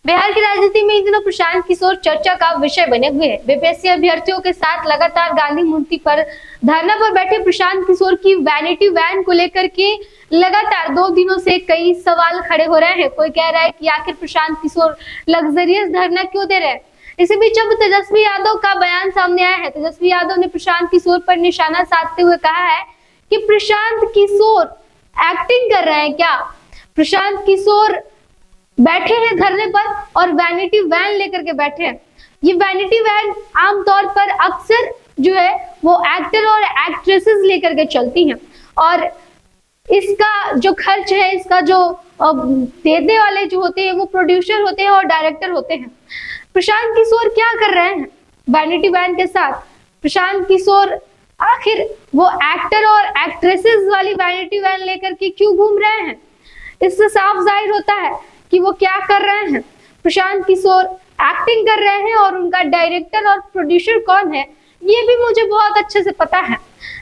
बिहार की राजनीति में इन दिनों प्रशांत किशोर चर्चा का विषय बने हुए हैं। बीपीएससी अभ्यर्थियों के साथ लगातार गांधी मूर्ति पर धरना पर बैठे प्रशांत किशोर की वैनिटी वैन को लेकर के लगातार 2 दिनों से कई सवाल खड़े हो रहे हैं। कोई कह रहा है कि आखिर प्रशांत किशोर लग्जरियस धरना क्यों दे रहे हैं। इसी बीच अब तेजस्वी यादव का बयान सामने आया है। तेजस्वी यादव ने प्रशांत किशोर पर निशाना साधते हुए कहा है कि प्रशांत किशोर एक्टिंग कर रहे हैं क्या। प्रशांत किशोर बैठे हैं धरने पर और वैनिटी वैन लेकर के बैठे हैं। ये वैनिटी वैन आमतौर पर अक्सर जो है वो एक्टर और एक्ट्रेसेस लेकर के चलती हैं और इसका जो खर्च है, इसका जो देने वाले जो होते हैं वो प्रोड्यूसर होते हैं और डायरेक्टर होते हैं। प्रशांत किशोर क्या कर रहे हैं वैनिटी वैन के साथ। प्रशांत किशोर आखिर वो एक्टर और एक्ट्रेसेस वाली वैनिटी वैन लेकर के क्यों घूम रहे हैं। इससे साफ जाहिर होता है कि वो क्या कर रहे हैं। प्रशांत किशोर एक्टिंग कर रहे हैं और उनका डायरेक्टर और प्रोड्यूसर कौन है ये भी मुझे बहुत अच्छे से पता है।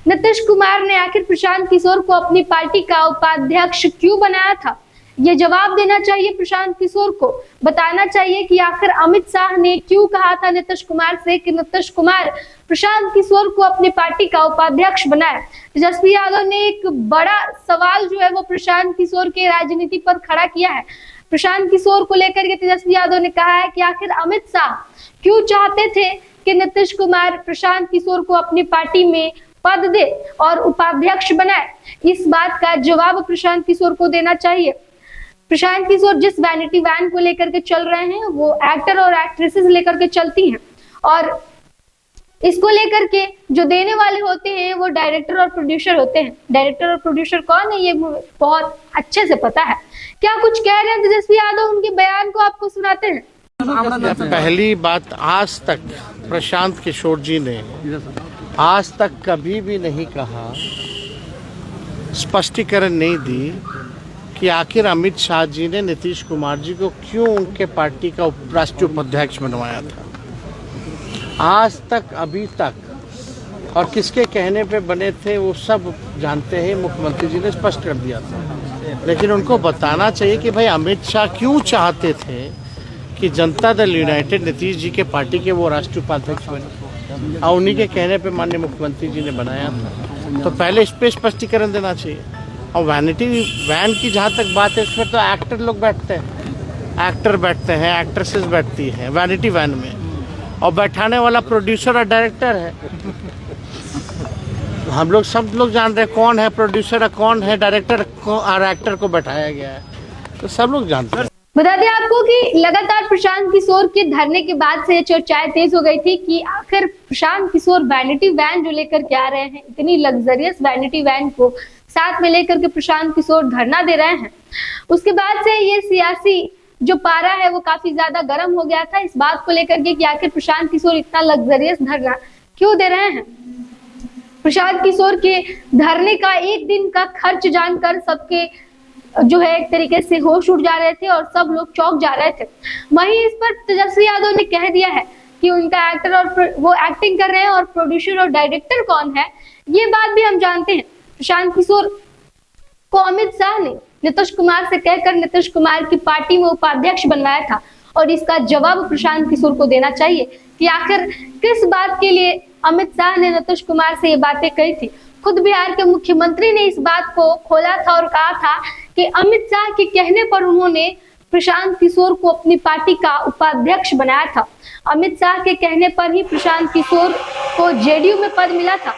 नीतीश कुमार ने आखिर प्रशांत किशोर को अपनी पार्टी का उपाध्यक्ष क्यों बनाया था, ये जवाब देना चाहिए प्रशांत किशोर को। बताना चाहिए कि आखिर अमित शाह ने क्यों कहा था नीतीश कुमार से कि नीतीश कुमार प्रशांत किशोर को अपनी पार्टी का उपाध्यक्ष बनाए। तेजस्वी यादव ने एक बड़ा सवाल जो है वो प्रशांत किशोर के राजनीति पर खड़ा किया है। प्रशांत किशोर को लेकर के तेजस्वी यादव ने कहा है कि आखिर अमित शाह क्यों चाहते थे कि नीतीश कुमार प्रशांत किशोर को अपनी पार्टी में पद दे और उपाध्यक्ष बनाए। इस बात का जवाब प्रशांत किशोर को देना चाहिए। प्रशांत किशोर जिस वैनिटी वैन को लेकर के चल रहे हैं वो एक्टर और एक्ट्रेसेस लेकर के चलती हैं और इसको लेकर के जो देने वाले होते हैं वो डायरेक्टर और प्रोड्यूसर होते हैं। डायरेक्टर और प्रोड्यूसर कौन है ये बहुत अच्छे से पता है। क्या कुछ कह रहे हैं तेजस्वी यादव, उनके बयान को आपको सुनाते हैं। पहली बात, आज तक प्रशांत किशोर जी ने आज तक कभी भी नहीं कहा, स्पष्टीकरण नहीं दी कि आखिर अमित शाह जी ने नीतीश कुमार जी को क्यों उनके पार्टी का राष्ट्रीय उपाध्यक्ष बनवाया था। आज तक, अभी तक, और किसके कहने पे बने थे वो सब जानते हैं। मुख्यमंत्री जी ने स्पष्ट कर दिया था, लेकिन उनको बताना चाहिए कि भाई अमित शाह क्यों चाहते थे कि जनता दल यूनाइटेड नीतीश जी के पार्टी के वो राष्ट्रीय उपाध्यक्ष बने और उन्हीं के कहने पे माननीय मुख्यमंत्री जी ने बनाया था। तो पहले इस पर स्पष्टीकरण देना चाहिए। और वैनिटी वैन की जहाँ तक बात है, इसमें तो एक्टर लोग बैठते हैं, एक्टर बैठते हैं, एक्ट्रेसेस बैठती हैं वैनिटी वैन में, और बैठाने वाला प्रोड्यूसर और डायरेक्टर है। हम लोग सब लोग जान रहे हैं कौन है प्रोड्यूसर, कौन है डायरेक्टर और एक्टर को बैठाया गया है, तो सब लोग जानते हैं। बता दें आपको कि लगातार प्रशांत किशोर के धरने के बाद से चर्चाएं तेज हो गई थी कि आखिर प्रशांत किशोर वैनिटी वैन जो लेकर के आ रहे हैं, इतनी लग्जरियस वैनिटी वैन को साथ में लेकर के प्रशांत किशोर धरना दे रहे हैं। उसके बाद से ये सियासी जो पारा है वो काफी ज्यादा गर्म हो गया था इस बात को लेकर के कि आखिर प्रशांत किशोर इतना लग्जरियस धरना क्यों दे रहे हैं। प्रशांत किशोर के धरने का एक दिन का खर्च जानकर सबके जो है एक तरीके से होश उड़ जा रहे थे और सब लोग चौंक जा रहे थे। वहीं इस पर तेजस्वी यादव ने कह दिया है कि उनका एक्टर और वो एक्टिंग कर रहे हैं और प्रोड्यूसर और डायरेक्टर कौन है ये बात भी हम जानते हैं। प्रशांत किशोर को अमित शाह ने नीतीश कुमार से कहकर नीतीश कुमार की पार्टी में उपाध्यक्ष बनवाया था और इसका जवाब प्रशांत किशोर को देना चाहिए कि आखिर किस बात के लिए अमित शाह ने नीतीश कुमार से ये बातें कही थी। खुद बिहार के मुख्यमंत्री ने इस बात को खोला था और कहा था कि अमित शाह के कहने पर उन्होंने प्रशांत किशोर को अपनी पार्टी का उपाध्यक्ष बनाया था। अमित शाह के कहने पर ही प्रशांत किशोर को जेडीयू में पद मिला था।